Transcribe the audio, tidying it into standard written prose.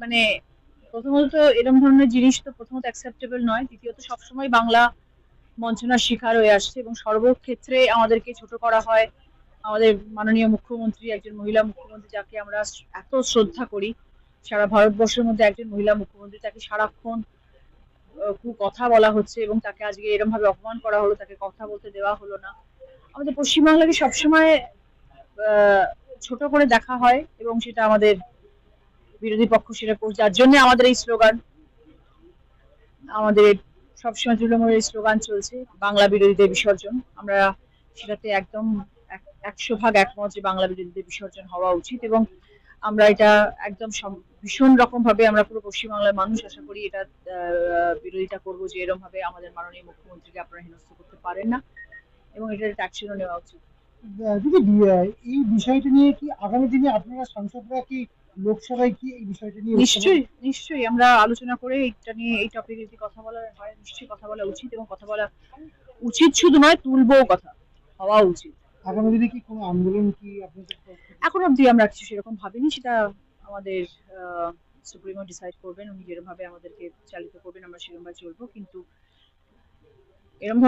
মানে প্রথমত এরকম ধরনের জিনিস তো প্রথমত অ্যাকসেপ্টেবল নয়, দ্বিতীয়ত সবসময় বাংলা বঞ্চনার শিকার হয়ে আসছে এবং সর্বক্ষেত্রে আমাদেরকে ছোট করা হয়। আমাদের মাননীয় মুখ্যমন্ত্রী, একজন মহিলা মুখ্যমন্ত্রী যাকে আমরা এত শ্রদ্ধা করি, সারা ভারতবর্ষের মধ্যে একজন মহিলা মুখ্যমন্ত্রী, তাকে সারাক্ষণ কথা বলা হচ্ছে এবং তাকে আজকে এরকম ভাবে অপমান করা হলো, তাকে কথা বলতে দেওয়া হলো না। আমাদের পশ্চিমবাংলাকে সবসময় আহ, ছোট করে দেখা হয় এবং সেটা আমাদের বিরোধী পক্ষ সেটা করছে, যার জন্য আমাদের এই স্লোগান, আমাদের সবসময় তৃণমূলের স্লোগান চলছে বাংলা বিরোধীদের বিসর্জন। আমরা সেটাতে একদম 100% একমত যে বাংলা বিরোধীদের বিসর্জন হওয়া উচিত এবং আমরা এটা একদম ভীষণ রকম ভাবে আমরা পুরো পশ্চিমবাংলার মানুষ আশা করি এটা বিরোধিতা করবো যে এরকম ভাবে আমাদের মাননীয় মুখ্যমন্ত্রীকে আপনারা হেনস্থা করতে পারেন না এবং এটার অ্যাকশনও নেওয়া উচিত। দিদি, এই বিষয়টা নিয়ে কি আগামী দিনে আপনারা সাংসদরা কি লোকসভায় কি এই বিষয়টা নিয়ে উত্থাপন? নিশ্চয়ই নিশ্চয়ই আমরা আলোচনা করে এটা নিয়ে, এই টপিকে যদি কথা বলা হয় নিশ্চয়ই কথা বলা উচিত এবং কথা বলা উচিত শুধু নয়, তুলবো কথা, হওয়া উচিত। আগামী দিনে কি কোনো আন্দোলন কি আপনাদের এখন অব্দি আমরা কিছু সেরকম ভাবিনি, সেটা আমাদের সুপ্রিমো ডিসাইড করবেন, উনি যেরকম ভাবে আমাদেরকে চালিত করবেন আমরা সেরকম ভাবে চলবো, কিন্তু এরকম